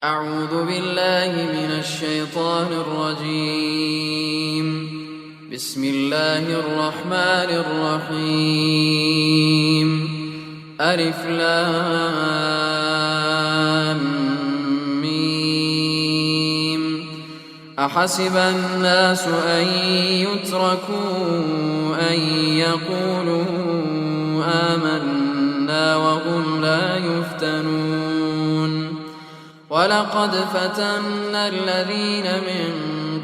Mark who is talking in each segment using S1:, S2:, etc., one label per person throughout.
S1: أعوذ بالله من الشيطان الرجيم. بسم الله الرحمن الرحيم. ألف لام ميم. أحسب الناس أن يتركوا أن يقولوا آمنا وهم لا يفتنون. ولقد فتنا الذين من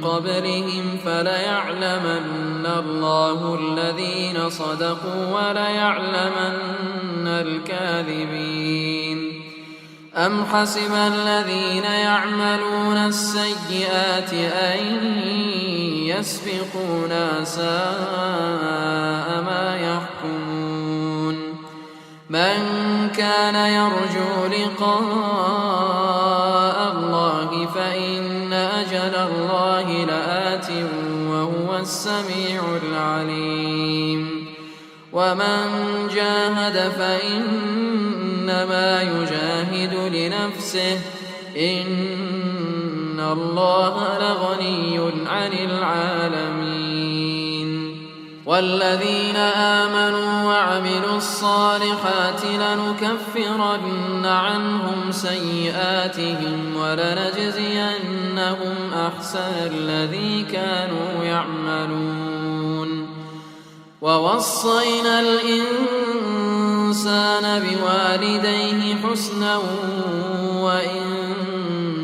S1: قبلهم فليعلمن الله الذين صدقوا وليعلمن الكاذبين. أم حسب الذين يعملون السيئات أن يسبقونا ساء ما يحكمون. من كان يرجو لقاء الله فإن أجل الله لآت وهو السميع العليم. ومن جاهد فإنما يجاهد لنفسه إن الله لغني عن العالمين. والذين آمنوا وعملوا الصالحات لنكفرن عنهم سيئاتهم ولنجزينهم أحسن الذي كانوا يعملون. ووصينا الإنسان بوالديه حسنا وإن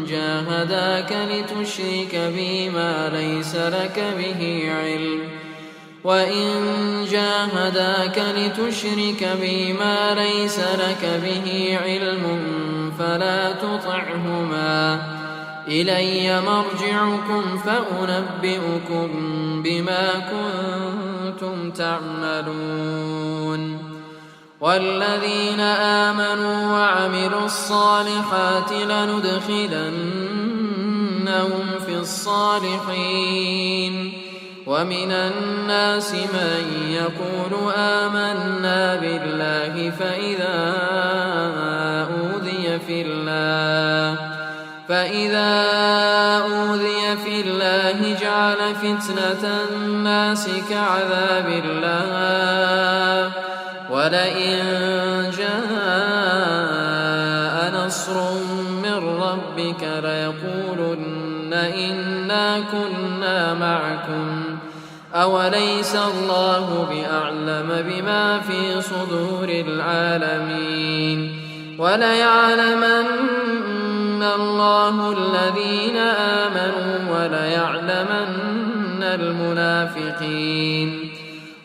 S1: جاهداك لتشرك بما ليس لك به علم فلا تطعهما. إلي مرجعكم فأنبئكم بما كنتم تعملون. والذين آمنوا وعملوا الصالحات لندخلنهم في الصالحين. ومن الناس من يقول آمنا بالله فإذا أوذي في الله جعل فتنة الناس كعذاب الله. ولئن جاء نصر من ربك ليقولن إنا كنا معكم أوليس الله بأعلم بما في صدور العالمين. وليعلمن الله الذين آمنوا وليعلمن المنافقين.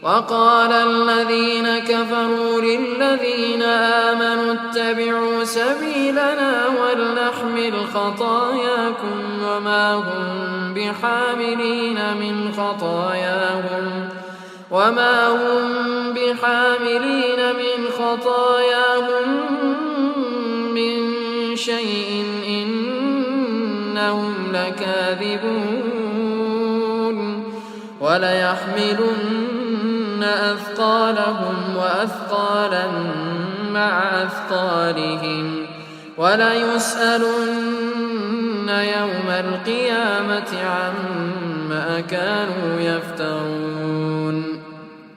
S1: وقال الذين كفروا للذين آمنوا اتبعوا سبيلنا ولنحمل خطاياكم وما هم بحاملين من خطاياهم من شيء إنهم لكاذبون. وليحملن أثقالهم وأثقالا مع أثقالهم وليسألن يوم القيامة عما كانوا يفترون.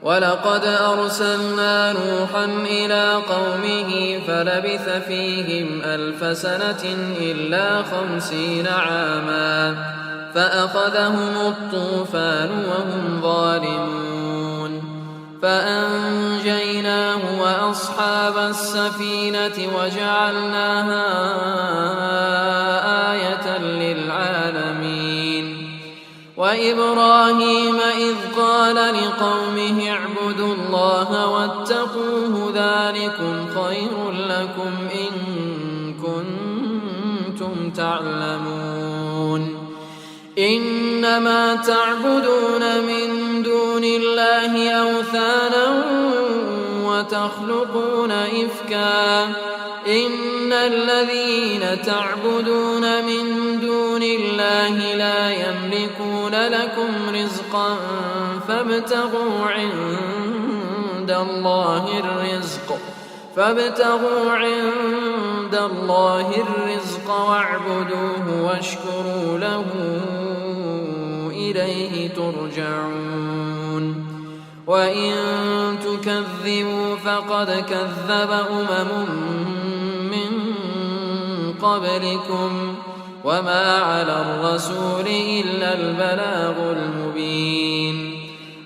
S1: ولقد أرسلنا نوحا إلى قومه فلبث فيهم 1000 سنة إلا 50 عاما فأخذهم الطوفان وهم ظالمون. فأنجيناه وأصحاب السفينة وجعلناها آية للعالمين. وإبراهيم إذ قال لقومه اعبدوا الله واتقوه ذلكم خير لكم إن كنتم تعلمون. إنما تعبدون من دون الله أوثانا وتخلقون إفكا. إن الذين تعبدون من دون الله لا يملكون لكم رزقا فابتغوا عند الله الرزق فابتغوا عند الله الرزق واعبدوه واشكروا له إليه ترجعون وإن تكذبوا فقد كذب من قبلكم وما على الرسول إلا البلاغ المبين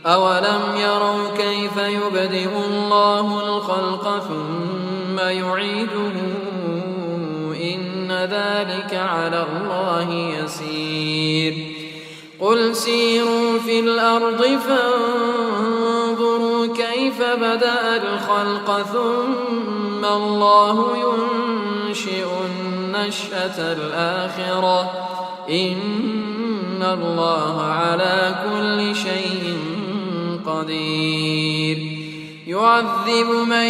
S1: أولم يروا كيف يبدئ الله الخلق ثم يعيده إن ذلك على الله يسير قل سيروا في الأرض فانظروا كيف بدأ الخلق ثم الله ينشئ النشأة الآخرة إن الله على كل شيء قدير يعذب من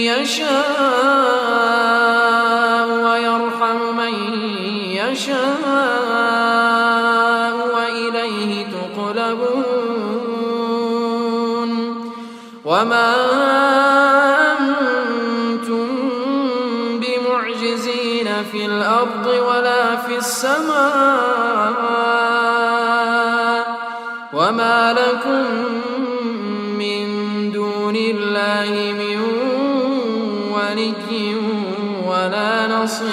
S1: يشاء ويرحم من يشاء وإليه تقلبون وما أنتم بمعجزين في الأرض ولا في السماء وما لكم من دون الله من ولي ولا نصير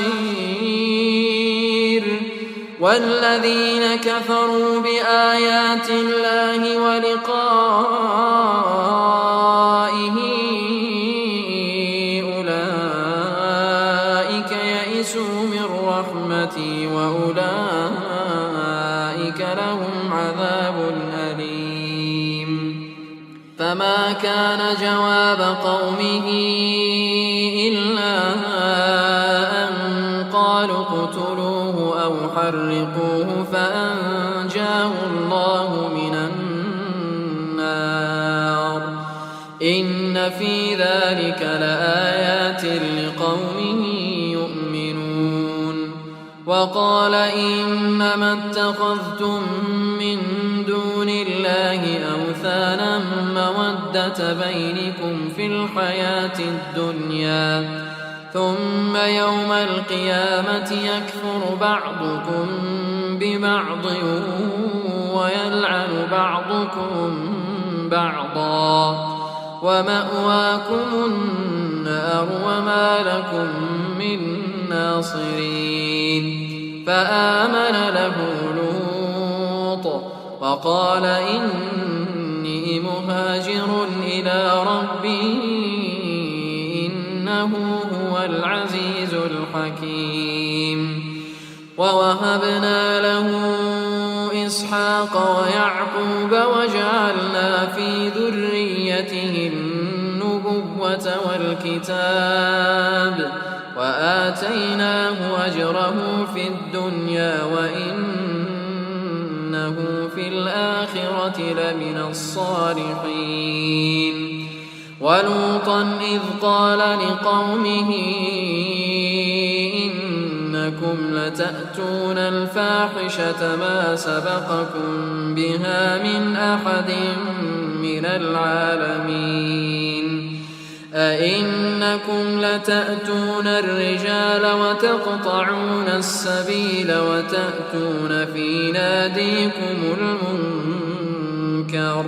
S1: والذين كفروا بآيات الله ولقائه أولئك يئسوا من رحمتي وأولئك لهم عذاب أليم فما كان جواب قومه إلا أن قالوا اقتلوه أو حرقوه فأنجاه الله من النار إن في ذلك لآيات لقوم يؤمنون وقال إنما اتخذتم من دون الله أوثانا مودة بينكم في الحياة الدنيا ثم يوم القيامة يكفر بعضكم ببعض ويلعن بعضكم بعضا ومأواكم النار وما لكم من ناصرين فآمن له لوط وقال إني مهاجر إلى ربي إنه هو العزيز الحكيم ووهبنا له إسحاق ويعقوب وجعلنا في ذريته النبوة والكتاب وآتيناه أجره في الدنيا وإنه في الآخرة لمن الصالحين ولوطا إذ قال لقومه إنكم لتأتون الفاحشة ما سبقكم بها من أحد من العالمين أئنكم لتأتون الرجال وتقطعون السبيل وتأتون في ناديكم المنكر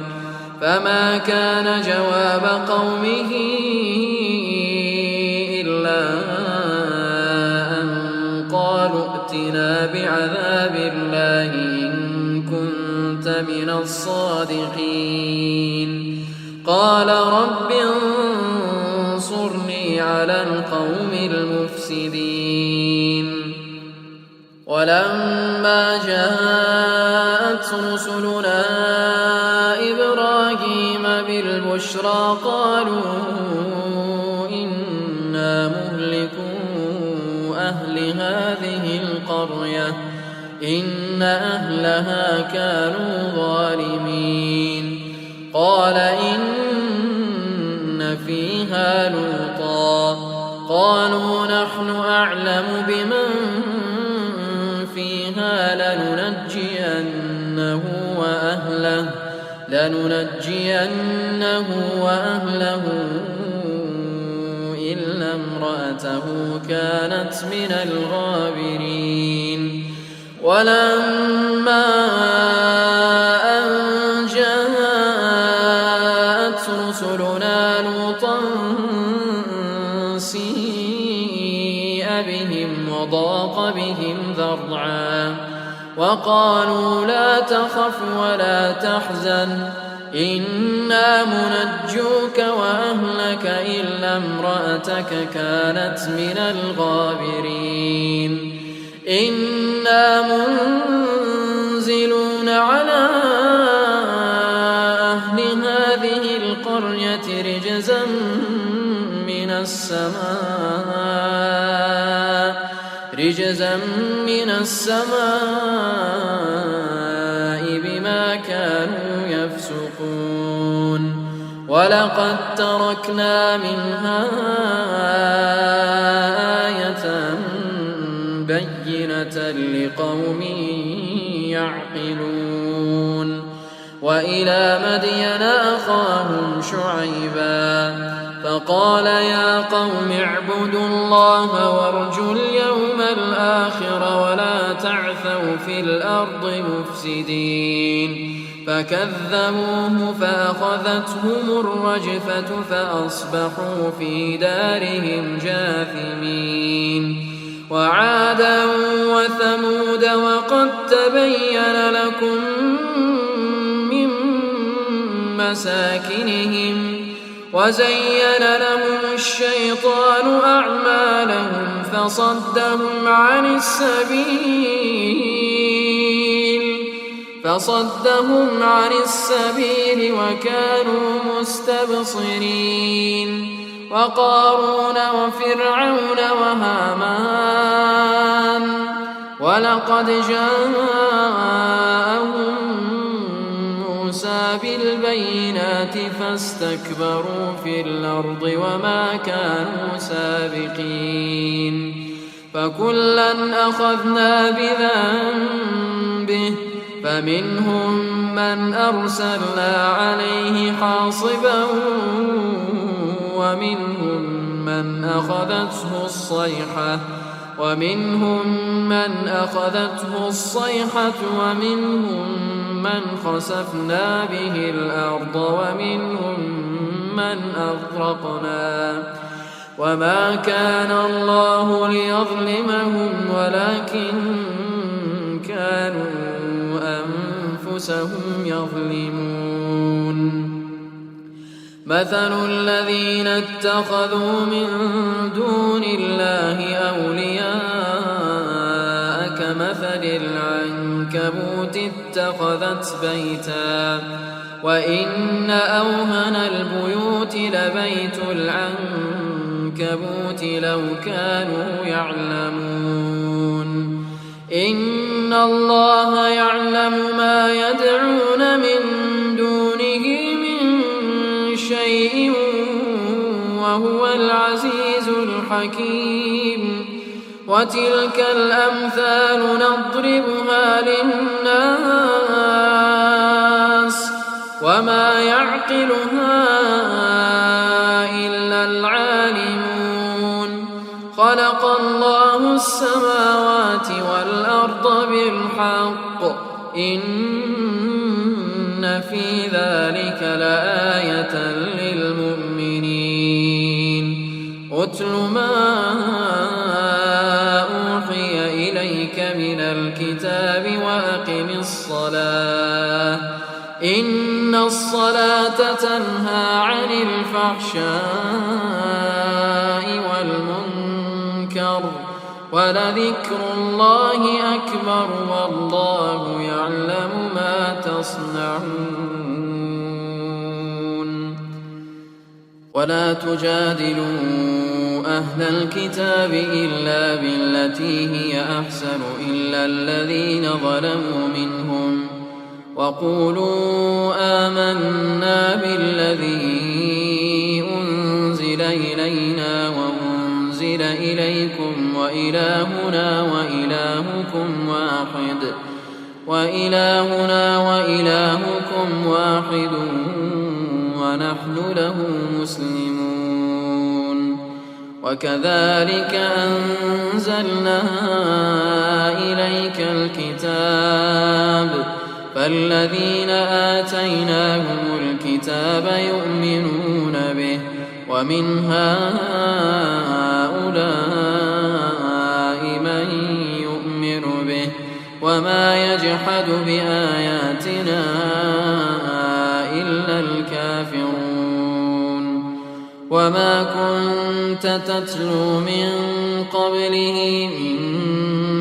S1: فما كان جواب قومه إلا أن قالوا ائتنا بعذاب الله إن كنت من الصادقين قال رب انصرني على القوم المفسدين ولما جاءت رسلنا إبراهيم بالبشرى قالوا إنا مهلكو أهل هذه القرية إن أهلها كانوا ظالمين قال إن فيها لوطا قالوا نحن أعلم بمن فيها لننجينه وأهله إلا امرأته كانت من الغابرين ولما أن جاءت رسلنا لوطا سيء بهم وضاق بهم ذرعا وقالوا لا تخف ولا تحزن إنا منجوك وأهلك إلا امرأتك كانت من الغابرين إنا منزلون على أهل هذه القرية رجزا من السماء بما كانوا يفسقون ولقد تركنا منها آية بينة لقوم يعقلون وإلى مدين أخاهم شعيبا فقال يا قوم اعبدوا الله وارجوا اليوم الآخر ولا تعثوا في الأرض مفسدين فكذبوه فأخذتهم الرجفة فأصبحوا في دارهم جاثمين وعادا وثمود وقد تبين لكم من مساكنهم وزين لهم الشيطان أعمالهم فصدهم عن السبيل وكانوا مستبصرين وقارون وفرعون وهامان ولقد جاءهم موسى بالبينات فاستكبروا في الأرض وما كانوا سابقين فكلا أخذنا بذنبه فمنهم من أرسلنا عليه حاصبا ومنهم من أخذته الصيحة ومنهم من خسفنا به الأرض ومنهم من أغرقنا وما كان الله ليظلمهم ولكن كانوا أنفسهم يظلمون مثل الذين اتخذوا من دون الله أولياء كمثل العنكبوت اتخذت بيتا وإن أوهن البيوت لبيت العنكبوت لو كانوا يعلمون إن الله يعلم ما يدعون من دونه من شيء وهو العزيز الحكيم وتلك الأمثال نضربها للناس وما يعقلها إلا العالمون خلق الله السماوات والأرض بالحق إن في ذلك لآية للمؤمنين أتل ما أوحي إليك من الكتاب وأقم الصلاة إن الصلاة تنهى عن الفحشاء والمنكر ولذكر الله أكبر والله يعلم ما تصنعون ولا تجادلوا أهل الكتاب إلا بالتي هي أحسن إلا الذين ظلموا منهم وقولوا آمنا بالذي أنزل إلينا وأنزل إليكم وإلهنا وإلهكم واحد ونحن له مسلمون وكذلك أنزلنا إليك الكتاب فالذين آتيناهم الكتاب يؤمنون به ومن هؤلاء من يؤمن به وما يجحد بآياتنا إلا الكافرون وما كنت تتلو من قبله من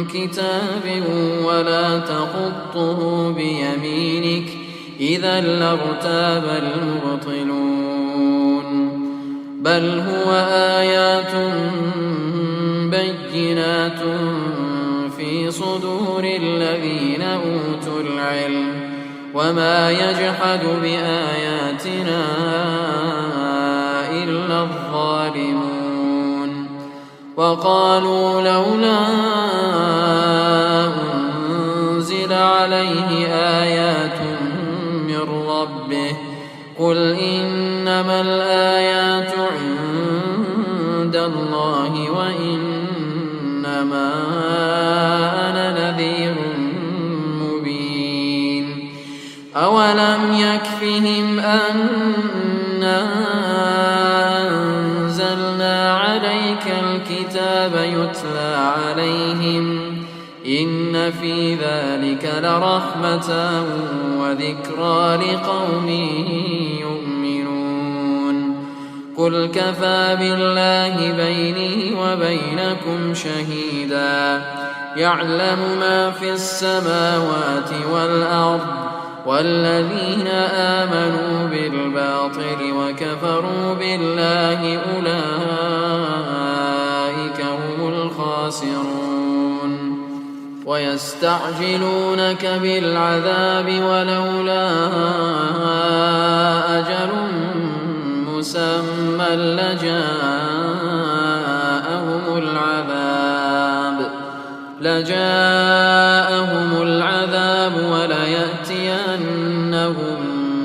S1: كتاب ولا تخطه بيمينك إذا لارتاب المبطلون بل هو آيات بينات في صدور الذين أوتوا العلم وما يجحد بآياتنا إلا الظالمون وقالوا لولا أنزل عليه آيات من ربه قل إنما الآيات عند الله وإنما أنا نذير مبين أولم يكفهم أنا أنزلنا عليك الكتاب يتلى عليهم إن في ذلك لرحمة وذكرى لقوم يؤمنون قل كفى بالله بيني وبينكم شهيدا يعلم ما في السماوات والأرض والذين آمنوا بالباطل وكفروا بالله أولئك هم الخاسرون ويستعجلونك بالعذاب ولولا أجل مسمى لجاءهم العذاب وليأتينهم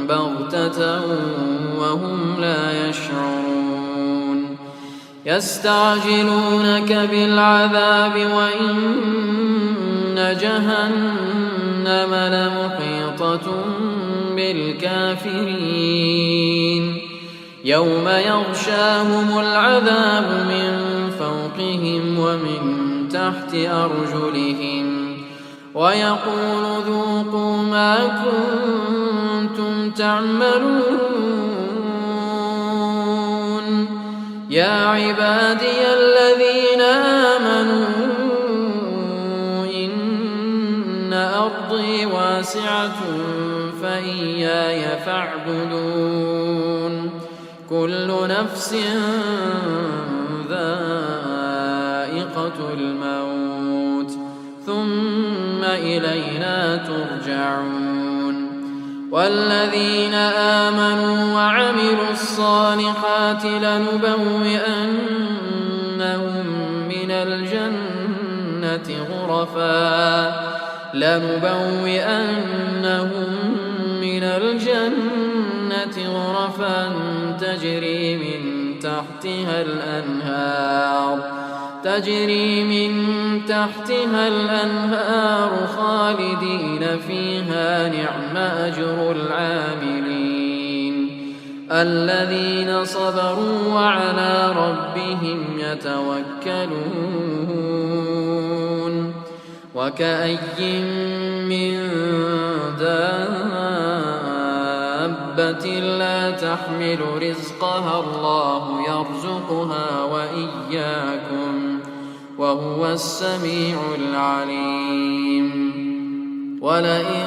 S1: بغتة وهم لا يشعرون يستعجلونك بالعذاب وإن جهنم لمحيطة بالكافرين يوم يغشاهم العذاب من فوقهم ومن تحت أرجلهم ويقول ذوقوا ما كنتم تعملون يا عبادي الذين آمنوا إن أرضي واسعة فإياي فاعبدون كل نفس ذائقة الموت ثم إلينا ترجعون والذين آمنوا وعملوا الصالحات لنبوئنهم من الجنة غرفا تجري من تحتها الأنهار خالدين فيها نعم أجر العاملين الذين صبروا وعلى ربهم يتوكلون وكأي من دابة لا تحمل رزقها الله يرزقها وإياكم وهو السميع العليم ولئن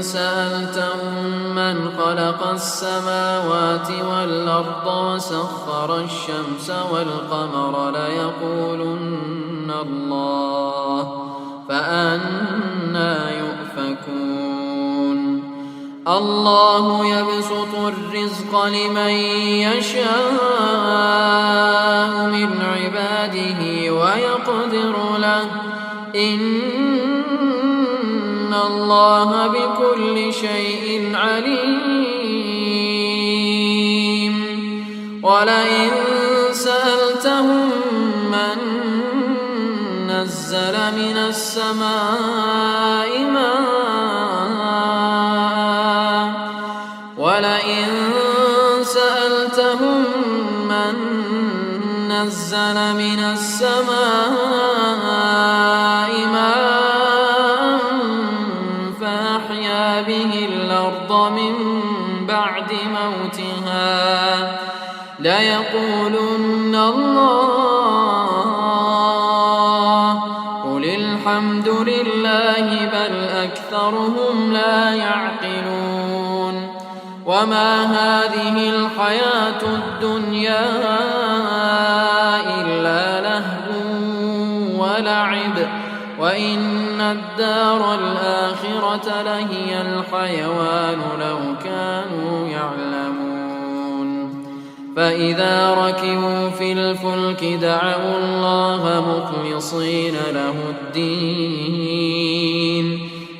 S1: سألتهم من خلق السماوات والأرض وسخر الشمس والقمر ليقولن الله فأنى يؤفكون الله يبسط الرزق لمن يشاء من عباده ويقدر له إن الله بكل شيء عليم ولئن سألتهم نزل من السماء ماء ولئن سألتهم من نزل من السماء ماء فأحيا به الأرض من بعد موتها ليقولن الله قل الحمد لله بل أكثرهم لا يعقلون وما هذه الحياة الدنيا إلا لهو ولعب وإن الدار الآخرة لهي الحيوان لو كانوا يعلمون فإذا ركبوا في الفلك دعوا الله مخلصين له الدين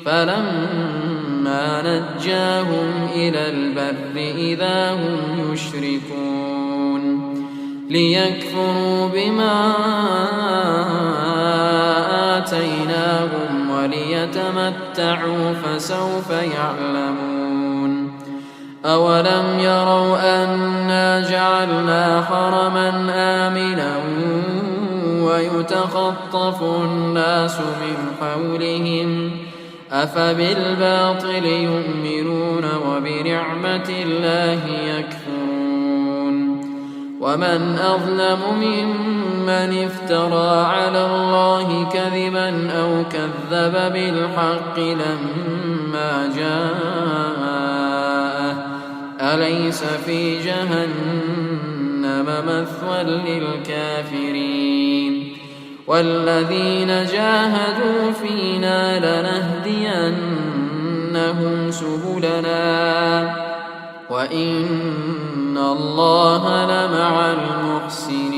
S1: فلما نجاهم إلى البر إذا هم يشركون ليكفروا بما آتيناهم وليتمتعوا فسوف يعلمون أولم يروا أنا جعلنا حرما آمنا ويتخطف الناس من حولهم أفبالباطل يؤمنون وبنعمة الله يكفرون ومن أظلم ممن افترى على الله كذبا أو كذب بالحق لما جاءه أليس في جهنم مثوى للكافرين والذين جاهدوا فينا لنهدينهم سبلنا وإن الله لمع المحسنين